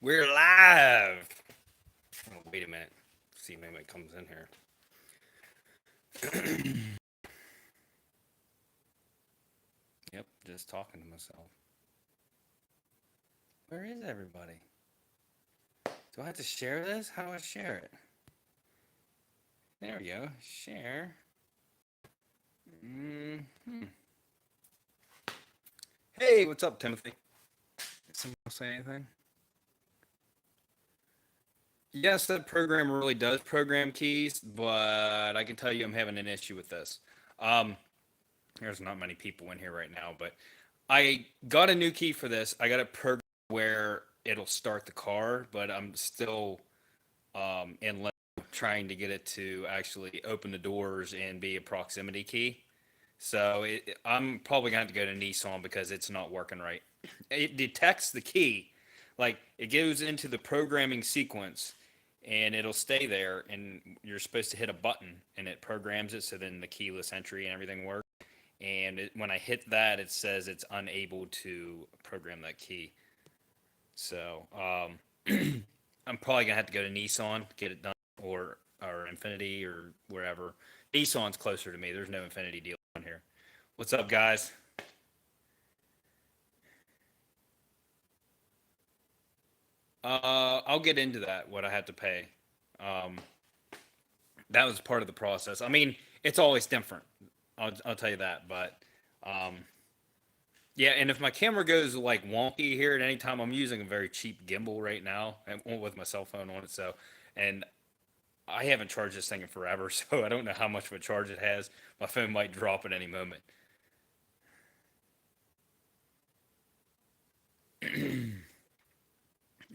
We're live. Oh, wait a minute. See if anybody comes in here. Yep, just talking to myself. Where is everybody? Do I have to share this? How do I share it? There we go. Share. Mm-hmm. Hey, what's up, Timothy? Did someone say anything? Yes, that program really does program keys, but I can tell you I'm having an issue with this. Um, there's not many people in here right now, but I got a new key for this. I got a program where it'll start the car, but I'm still in limbo trying to get it to actually open the doors and be a proximity key. So I'm probably going to have to go to Nissan because it's not working right. It detects the key, like it goes into the programming sequence and it'll stay there, and you're supposed to hit a button and it programs it so then the keyless entry and everything works. And when I hit that, it says it's unable to program that key. So I'm probably gonna have to go to Nissan get it done, or Infinity or wherever. Nissan's closer to me. There's no Infinity deal on here. What's up, guys? I'll get into that. What I had to pay. Um, that was part of the process. I mean, it's always different. I'll tell you that. But um, yeah, and if my camera goes like wonky here at any time, I'm using a very cheap gimbal right now and with my cell phone on it. So, and I haven't charged this thing in forever, so I don't know how much of a charge it has. My phone might drop at any moment.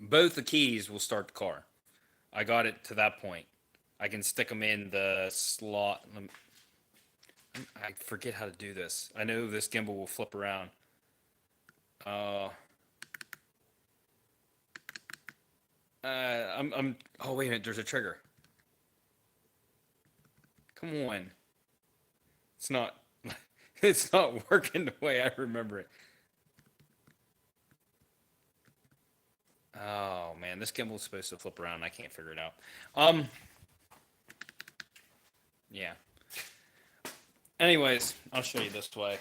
Both the keys will start the car. I got it to that point. I can stick them in the slot. I forget how to do this. I know this gimbal will flip around. Uh, I'm. Oh wait a minute. There's a trigger. Come on. It's not. It's not working the way I remember it. Oh man, this gimbal's supposed to flip around. I can't figure it out. Um. Yeah. Anyways, I'll show you this way.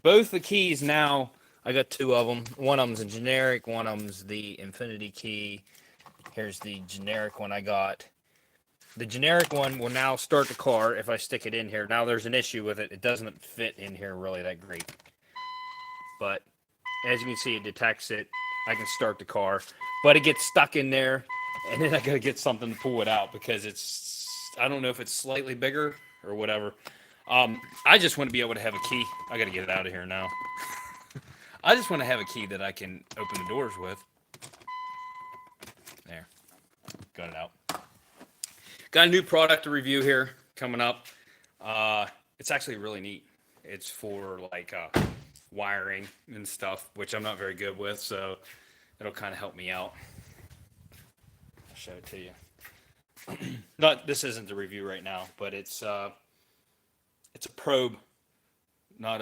Both the keys now. I got two of them. One of them's a generic. One of them's the Infinity key. Here's the generic one I got. The generic one will now start the car if I stick it in here. Now there's an issue with it. It doesn't fit in here really that great. But as you can see, it detects it. I can start the car. But it gets stuck in there. And then I got to get something to pull it out because it's, I don't know if it's slightly bigger or whatever. I just want to be able to have a key. I got to get it out of here now. I just want to have a key that I can open the doors with. There. Got it out. Got a new product to review here coming up. It's actually really neat. It's for like wiring and stuff, which I'm not very good with, so it'll kind of help me out. I'll show it to you. Not this isn't the review right now, but it's a probe, not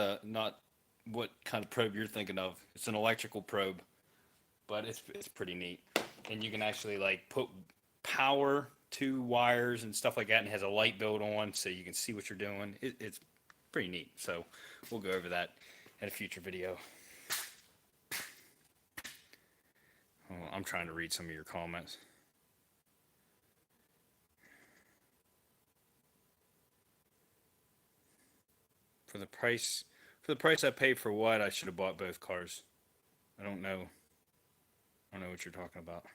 what kind of probe you're thinking of. It's an electrical probe, but it's pretty neat, and you can actually like put power to wires and stuff like that, and it has a light build on, so you can see what you're doing. It's pretty neat. So we'll go over that in a future video. Oh, I'm trying to read some of your comments. For the price, for the price I paid for what, I should have bought both cars. I don't know. I don't know what you're talking about.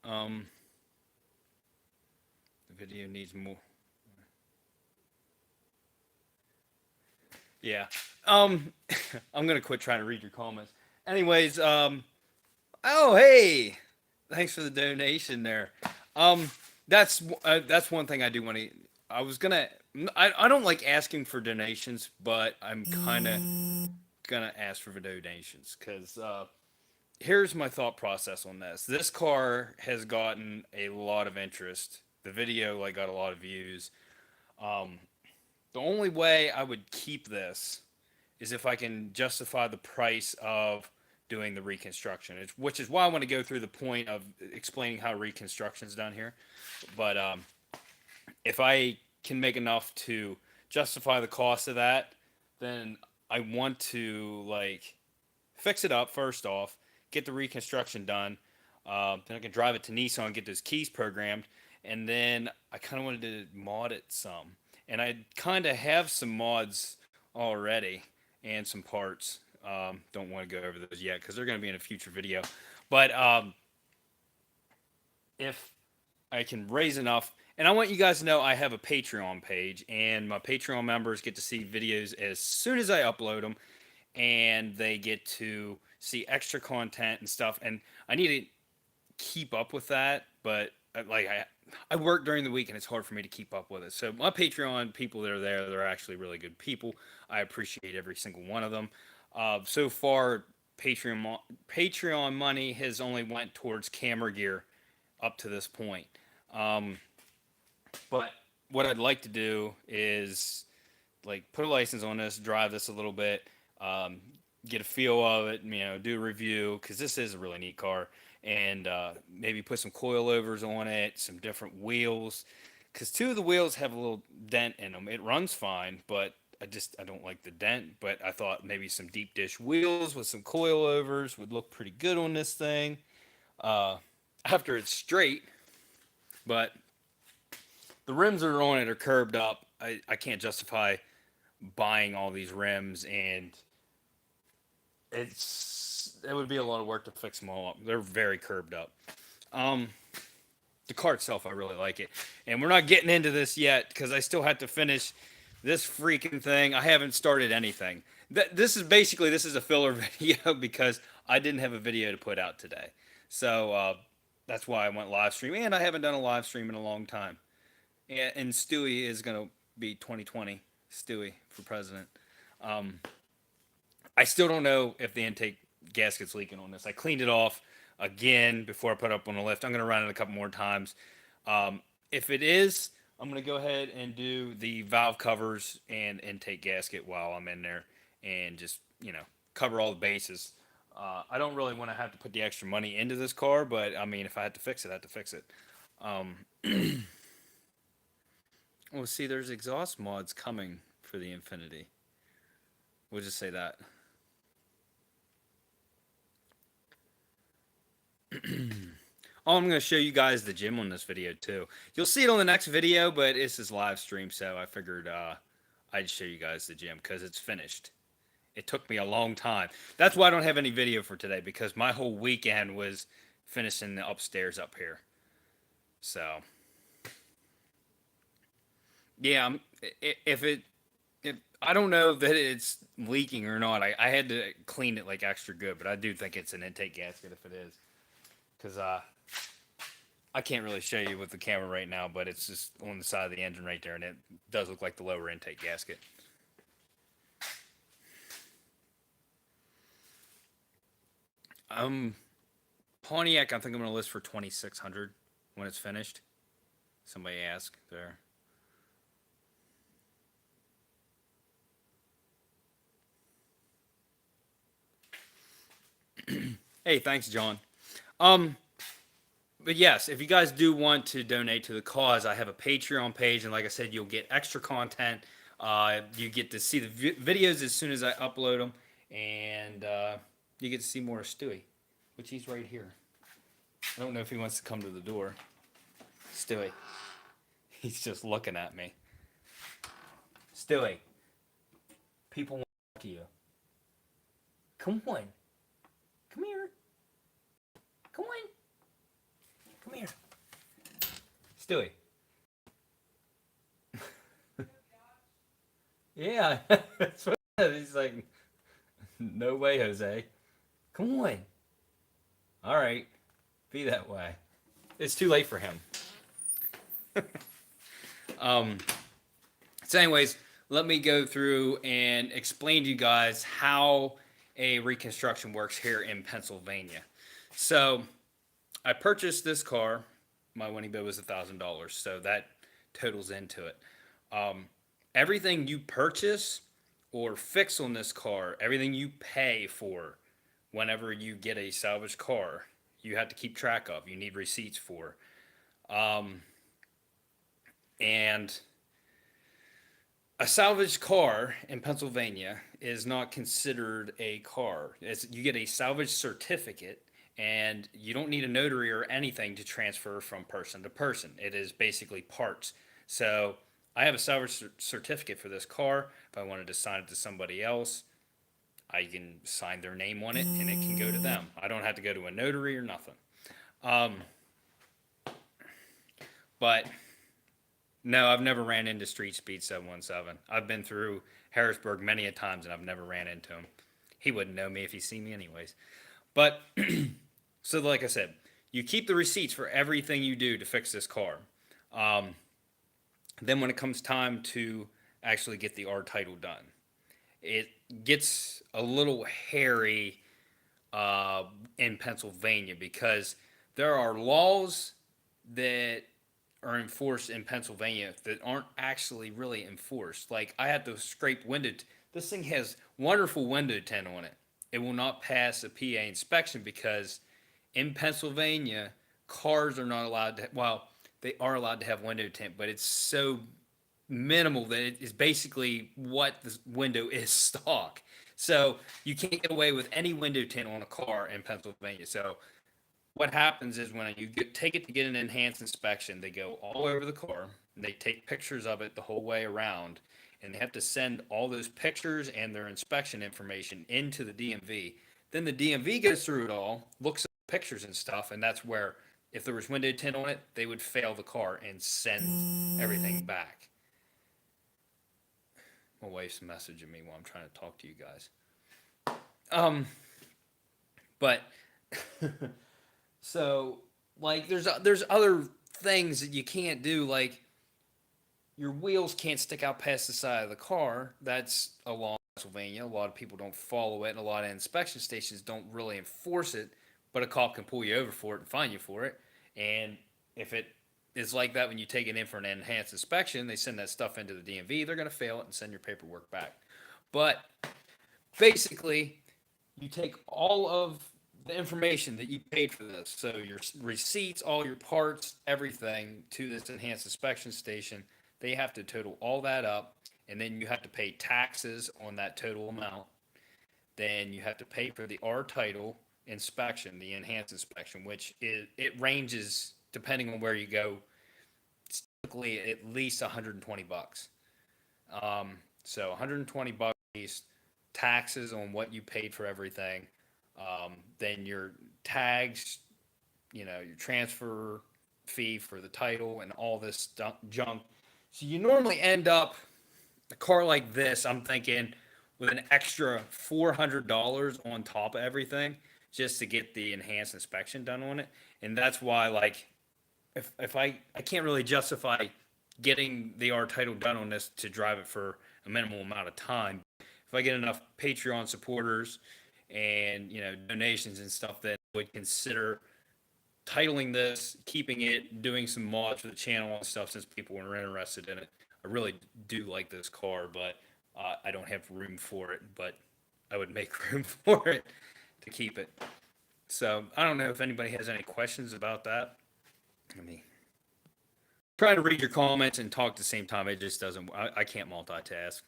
Um, the video needs more. Yeah. Um, I'm gonna quit trying to read your comments. Anyways, oh hey, thanks for the donation there. Um, that's one thing I do want to. I was gonna. I don't like asking for donations, but I'm kind of gonna ask for donations because here's my thought process on this. This car has gotten a lot of interest. The video like got a lot of views. Um, the only way I would keep this is if I can justify the price of doing the reconstruction, which is why I want to go through the point of explaining how reconstruction is done here. But if I can make enough to justify the cost of that, then I want to like fix it up first off, get the reconstruction done. Then I can drive it to Nissan, get those keys programmed, and then I kind of wanted to mod it some. And I kind of have some mods already and some parts. Don't want to go over those yet because they're going to be in a future video. But if I can raise enough, and I want you guys to know I have a Patreon page, and my Patreon members get to see videos as soon as I upload them, and they get to see extra content and stuff. And I need to keep up with that, but like I work during the week and it's hard for me to keep up with it. So my Patreon people that are there, they're actually really good people. I appreciate every single one of them. So far, Patreon money has only went towards camera gear up to this point. Um, but what I'd like to do is like put a license on this, drive this a little bit, um, get a feel of it, do a review because this is a really neat car, and maybe put some coilovers on it, some different wheels, because two of the wheels have a little dent in them. It runs fine, but I don't like the dent. But I thought maybe some deep dish wheels with some coilovers would look pretty good on this thing uh, after it's straight. But the rims that are on it are curved up. I can't justify buying all these rims, and it would be a lot of work to fix them all up. They're very curved up. Um, the car itself, I really like it, and we're not getting into this yet because I still have to finish this freaking thing. I haven't started anything. This is a filler video because I didn't have a video to put out today, so that's why I went live stream, and I haven't done a live stream in a long time. And Stewie is gonna be 2020 Stewie for president. Um, I still don't know if the intake gasket's leaking on this. I cleaned it off again before I put it up on the lift. I'm going to run it a couple more times. If it is, I'm going to go ahead and do the valve covers and intake gasket while I'm in there and just, cover all the bases. I don't really want to have to put the extra money into this car, but I mean, if I had to fix it, I had to fix it. Um, well, see, there's exhaust mods coming for the Infinity. We'll just say that. Oh, I'm going to show you guys the gym on this video too. You'll see it on the next video, but this is live stream, so I figured I'd show you guys the gym because it's finished. It took me a long time. That's why I don't have any video for today, because my whole weekend was finishing the upstairs up here. So, yeah, if I don't know that it's leaking or not. I had to clean it like extra good, but I do think it's an intake gasket if it is. Because I can't really show you with the camera right now, but it's just on the side of the engine right there, and it does look like the lower intake gasket. Pontiac, I think I'm going to list for 2,600 when it's finished. Somebody asked there. Hey, thanks, John. Um, but yes, if you guys do want to donate to the cause, I have a Patreon page, and like I said, you'll get extra content. You get to see the videos as soon as I upload them, and you get to see more of Stewie, which he's right here. I don't know if he wants to come to the door. Stewie. He's just looking at me. Stewie. People want to talk to you. Come on. Come here. Come on. Come here. Stewie. Yeah. That's what he's like, no way, Jose. Come on. All right. Be that way. It's too late for him. um, so, anyways, let me go through and explain to you guys how a reconstruction works here in Pennsylvania. So, I purchased this car. My winning bid was $1,000, so that totals into it. Um, Everything you purchase or fix on this car, everything you pay for whenever you get a salvaged car, you have to keep track of. You need receipts for. Um, and a salvaged car in Pennsylvania is not considered a car. You get a salvage certificate, and you don't need a notary or anything to transfer from person to person. It is basically parts. So I have a salvage certificate for this car. If I wanted to sign it to somebody else, I can sign their name on it, and it can go to them. I don't have to go to a notary or nothing. Um, but No, I've never ran into Street Speed 717. I've been through Harrisburg many a times and I've never ran into him. He wouldn't know me if he seen me anyways. But so like I said, you keep the receipts for everything you do to fix this car. Um, then when it comes time to actually get the R title done, it gets a little hairy uh, in Pennsylvania because there are laws that are enforced in Pennsylvania that aren't actually really enforced. Like I had to scrape window. This thing has wonderful window tint on it. It will not pass a PA inspection because in Pennsylvania, cars are not allowed to. Well, they are allowed to have window tint, but it's so minimal that it is basically what the window is stock. So you can't get away with any window tint on a car in Pennsylvania. So what happens is when take it to get an enhanced inspection, they go all over the car. They take pictures of it the whole way around, and they have to send all those pictures and their inspection information into the DMV. Then the DMV goes through it all, looks at the pictures and stuff, and that's where, if there was window tint on it, they would fail the car and send everything back. My wife's messaging me while I'm trying to talk to you guys. Um, but So, like, there's other things that you can't do. Like, your wheels can't stick out past the side of the car. That's a law in Pennsylvania. A lot of people don't follow it, and a lot of inspection stations don't really enforce it. But a cop can pull you over for it and fine you for it. And if it is like that when you take it in for an enhanced inspection, they send that stuff into the DMV. They're going to fail it and send your paperwork back. But basically, you take all of the information that you paid for this, so your receipts, all your parts, everything, to this enhanced inspection station. They have to total all that up, and then you have to pay taxes on that total amount. Then you have to pay for the R title inspection, the enhanced inspection, which it ranges depending on where you go. It's typically at least 120 bucks. So 120 bucks at least, taxes on what you paid for everything. Then your tags, your transfer fee for the title and all this junk. So you normally end up a car like this, I'm thinking, with an extra $400 on top of everything just to get the enhanced inspection done on it. And that's why, like, if I can't really justify getting the R title done on this to drive it for a minimal amount of time. If I get enough Patreon supporters and donations and stuff, that would consider titling this, keeping it, doing some mods for the channel and stuff since people are interested in it. I really do like this car, but I don't have room for it. But I would make room for it to keep it. So I don't know if anybody has any questions about that. Let me try to read your comments and talk at the same time. It just doesn't. I can't multitask.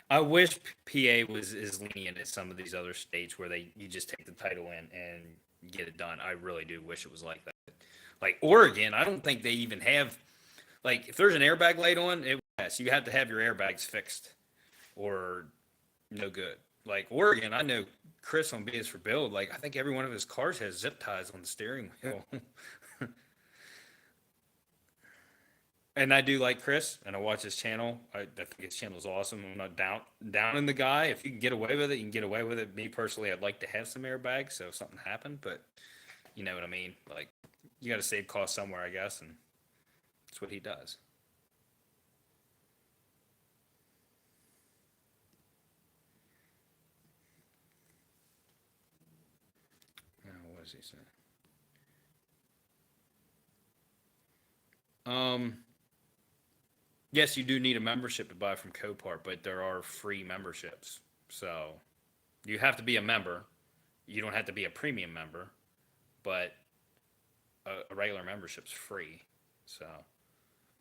I wish PA was as lenient as some of these other states where you just take the title in and get it done. I really do wish it was like that. Like Oregon, I don't think they even have, like, if there's an airbag light on, yes, you have to have your airbags fixed or no good. Like Oregon, I know Chris on B is for Build. Like I think every one of his cars has zip ties on the steering wheel. And I do like Chris, and I watch his channel. I think his channel is awesome. I'm not down in the guy. If you can get away with it, you can get away with it. Me personally, I'd like to have some airbags, so if something happened, but you know what I mean. Like you got to save costs somewhere, I guess, and that's what he does. What does he say? Um, yes, you do need a membership to buy from Copart, but there are free memberships. So you have to be a member. You don't have to be a premium member, but a regular membership's free. So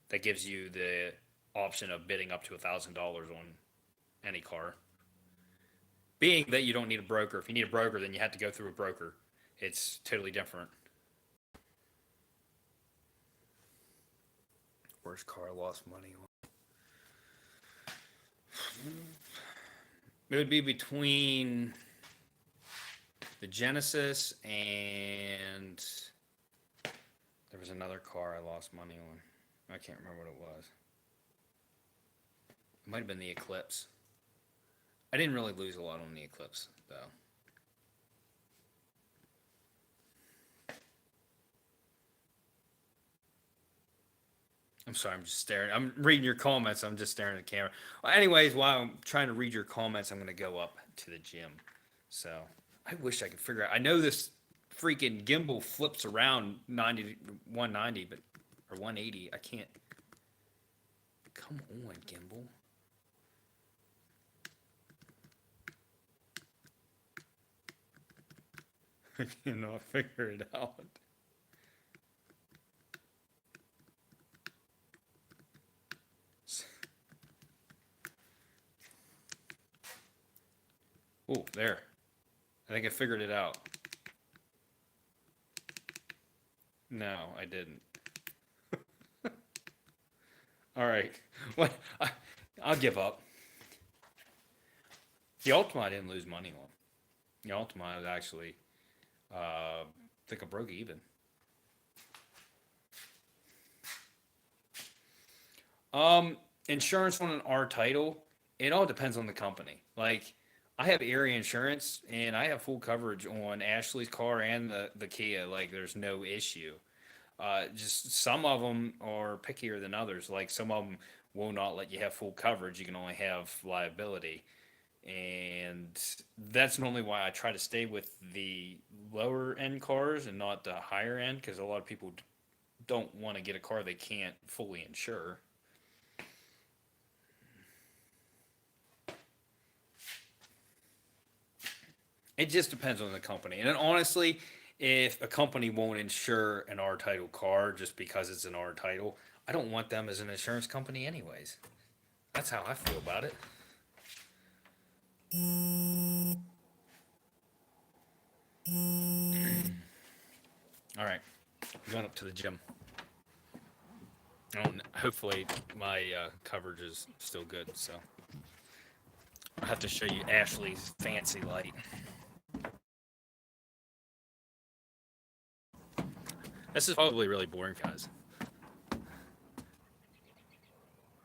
that gives you the option of bidding up to $1,000 on any car. Being that you don't need a broker. If you need a broker, then you have to go through a broker. It's totally different. Worst car I lost money on. It would be between the Genesis and there was another car I lost money on. I can't remember what it was. It might have been the Eclipse. I didn't really lose a lot on the Eclipse, though. I'm sorry, I'm just staring. I'm reading your comments. I'm just staring at the camera. Well, anyways, while I'm trying to read your comments, I'm going to go up to the gym. So I wish I could figure out. I know this freaking gimbal flips around 190, but or 180. I can't. Come on, gimbal. I cannot figure it out. Oh, there. I think I figured it out. No, I didn't. All right. What? I'll give up. The Ultima I didn't lose money on. The Ultima was actually, I think I broke even. Insurance on an R title, it all depends on the company. Like, I have area insurance and I have full coverage on Ashley's car and the Kia. Like, there's no issue. Just some of them are pickier than others. Like, some of them will not let you have full coverage. You can only have liability. And that's normally why I try to stay with the lower end cars and not the higher end because a lot of people don't want to get a car they can't fully insure. It just depends on the company. And then honestly, if a company won't insure an R title car just because it's an R title, I don't want them as an insurance company anyways. That's how I feel about it. All right, going up to the gym. Hopefully my coverage is still good. So I'll have to show you Ashley's fancy light. This is probably really boring, guys.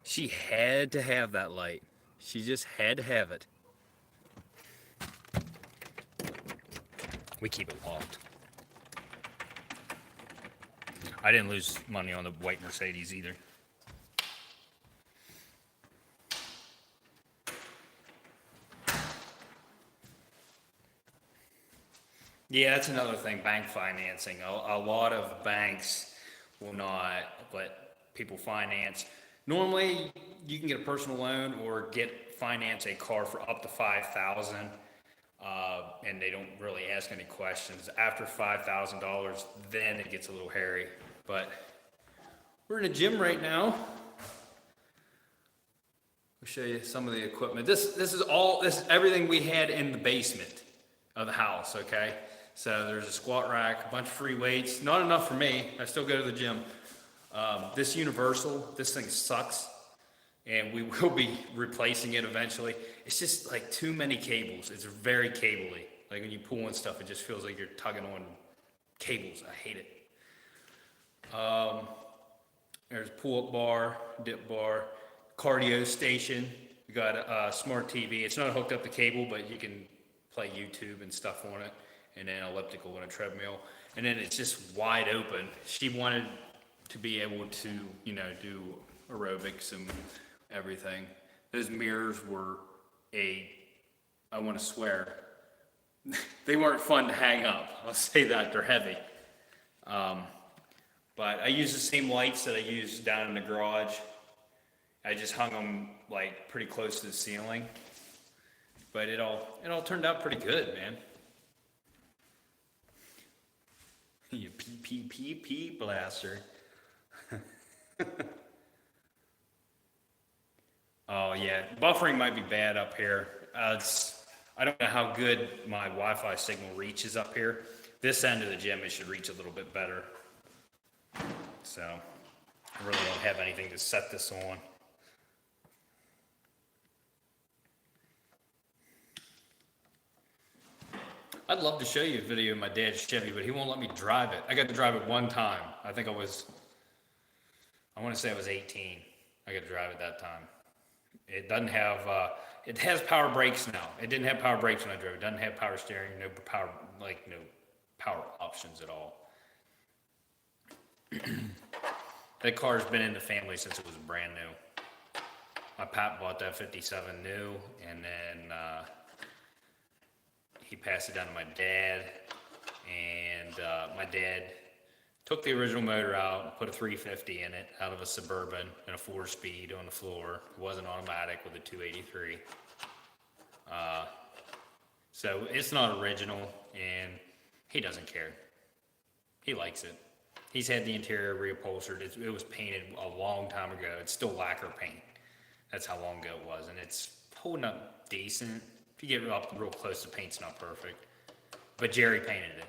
She had to have that light. She just had to have it. We keep it locked. I didn't lose money on the white Mercedes either. Yeah, that's another thing, bank financing. A lot of banks will not let people finance. Normally, you can get a personal loan or finance a car for up to 5,000, and they don't really ask any questions. After $5,000, then it gets a little hairy. But we're in a gym right now. I'll show you some of the equipment. This is everything we had in the basement of the house. Okay. So there's a squat rack, a bunch of free weights. Not enough for me. I still go to the gym. This universal, this thing sucks, and we will be replacing it eventually. It's just like too many cables. It's very cabley. Like when you pull on stuff, it just feels like you're tugging on cables. I hate it. There's pull-up bar, dip bar, cardio station. We got a smart TV. It's not hooked up to cable, but you can play YouTube and stuff on it, and then elliptical and a treadmill. And then it's just wide open. She wanted to be able to, do aerobics and everything. Those mirrors were I want to swear, they weren't fun to hang up. I'll say that, they're heavy. But I use the same lights that I use down in the garage. I just hung them like pretty close to the ceiling. But it all turned out pretty good, man. You pee blaster. Oh yeah, buffering might be bad up here. I don't know how good my Wi-Fi signal reaches up here. This end of the gym, it should reach a little bit better. So I really don't have anything to set this on. I'd love to show you a video of my dad's Chevy, but he won't let me drive it. I got to drive it one time. I want to say I was 18. I got to drive it that time. It doesn't have, it has power brakes now. It didn't have power brakes when I drove. It doesn't have power steering, no power options at all. That car's been in the family since it was brand new. My pap bought that 57 new, and then he passed it down to my dad, and my dad took the original motor out, put a 350 in it out of a Suburban and a 4-speed on the floor. It wasn't automatic with a 283. So it's not original, and he doesn't care. He likes it. He's had the interior reupholstered. It was painted a long time ago. It's still lacquer paint. That's how long ago it was, and it's holding up decent. If you get up real close, the paint's not perfect. But Jerry painted it.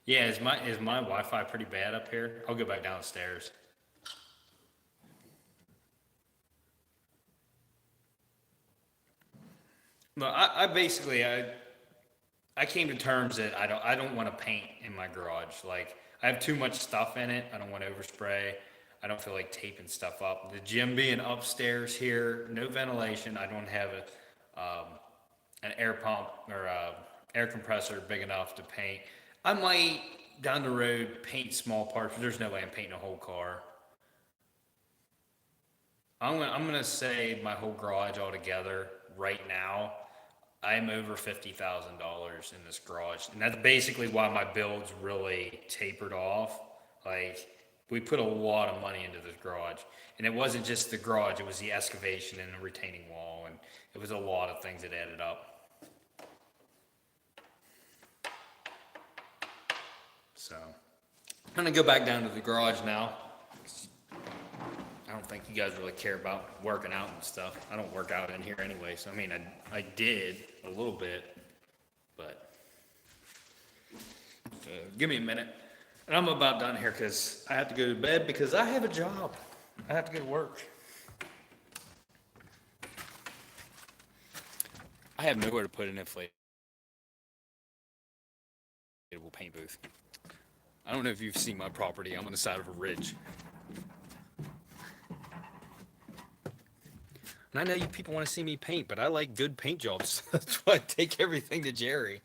Yeah, is my Wi-Fi pretty bad up here? I'll go back downstairs. No, I came to terms that I don't want to paint in my garage. Like I have too much stuff in it. I don't want to overspray. I don't feel like taping stuff up. The gym being upstairs here, no ventilation. I don't have an air pump or a air compressor big enough to paint. I might down the road paint small parts, but there's no way I'm painting a whole car. I'm gonna say my whole garage altogether right now. I'm over $50,000 in this garage, and that's basically why my build's really tapered off. Like we put a lot of money into this garage, and it wasn't just the garage; it was the excavation and the retaining wall, and it was a lot of things that added up. So I'm gonna go back down to the garage now. I don't think you guys really care about working out and stuff. I don't work out in here anyway, so I mean, I did a little bit, but give me a minute. And I'm about done here because I have to go to bed because I have a job. I have to go to work. I have nowhere to put an inflatable paint booth. I don't know if you've seen my property. I'm on the side of a ridge. And I know you people want to see me paint, but I like good paint jobs. That's why I take everything to Jerry.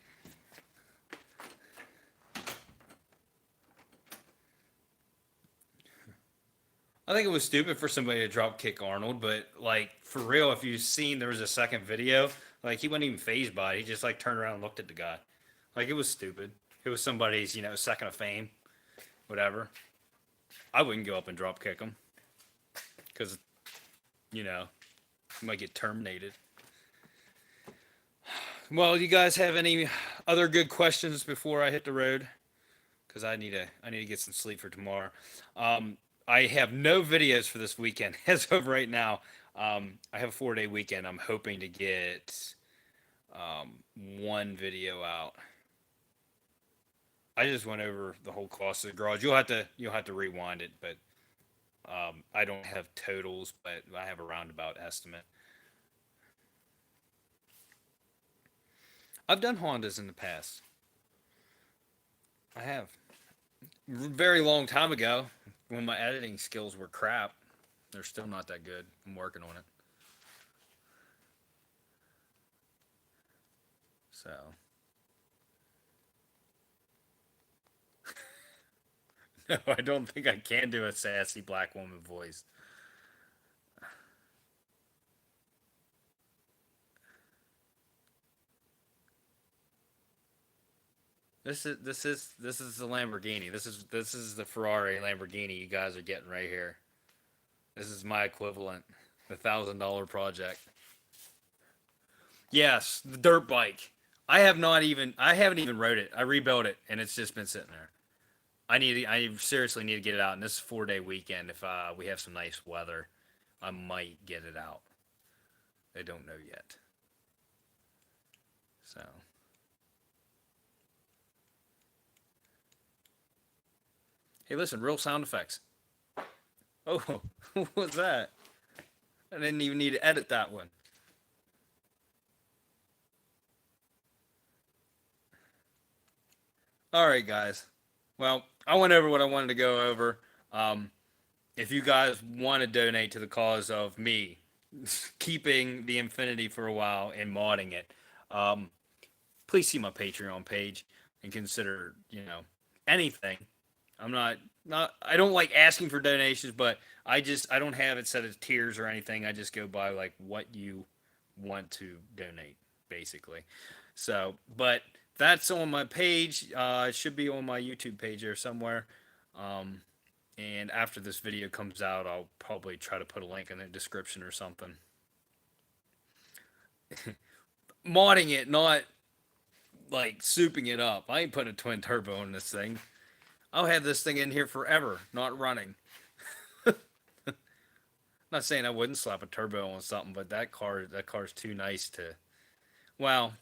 I think it was stupid for somebody to drop kick Arnold, but like for real, if you've seen there was a second video, like he wasn't even phased by it. He just like turned around and looked at the guy. Like it was stupid. It was somebody's, second of fame, whatever. I wouldn't go up and drop kick him because, you know, you might get terminated. Well, you guys have any other good questions before I hit the road? Because I need to get some sleep for tomorrow. I have no videos for this weekend as of right now. I have a 4-day weekend. I'm hoping to get one video out. I just went over the whole cost of the garage. You'll have to rewind it, but I don't have totals, but I have a roundabout estimate. I've done Hondas in the past. I have. Very long time ago when my editing skills were crap. They're still not that good. I'm working on it. So, no, I don't think I can do a sassy black woman voice. This is the Lamborghini. This is the Ferrari Lamborghini you guys are getting right here. This is my equivalent. The $1,000 project. Yes, the dirt bike. I haven't even rode it. I rebuilt it and it's just been sitting there. I seriously need to get it out. And this is 4 day weekend. If we have some nice weather, I might get it out. I don't know yet. So, hey, listen, real sound effects. Oh, what's that? I didn't even need to edit that one. All right, guys. Well, I went over what I wanted to go over. Um, if you guys want to donate to the cause of me keeping the Infinity for a while and modding it, um, please see my Patreon page and consider, anything. I'm not I don't like asking for donations, but I don't have it set as tiers or anything. I just go by like what you want to donate, basically. So, but that's on my page. It should be on my YouTube page there somewhere. Um, and after this video comes out, I'll probably try to put a link in the description or something. Modding it, not like souping it up. I ain't putting a twin turbo on this thing. I'll have this thing in here forever, not running. Not saying I wouldn't slap a turbo on something, but that car's too nice to. Well,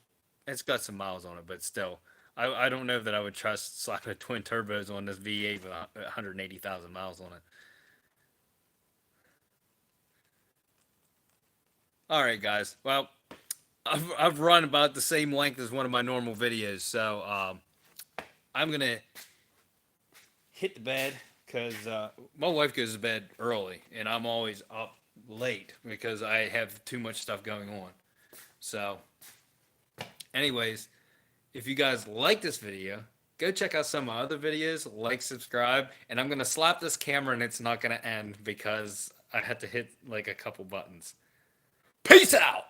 it's got some miles on it, but still, I don't know that I would trust slapping twin turbos on this V8 with 180,000 miles on it. All right, guys. Well, I've run about the same length as one of my normal videos, so I'm gonna hit the bed because my wife goes to bed early, and I'm always up late because I have too much stuff going on. So, anyways, if you guys like this video, go check out some of my other videos, like, subscribe, and I'm gonna slap this camera and it's not gonna end because I had to hit like a couple buttons. Peace out!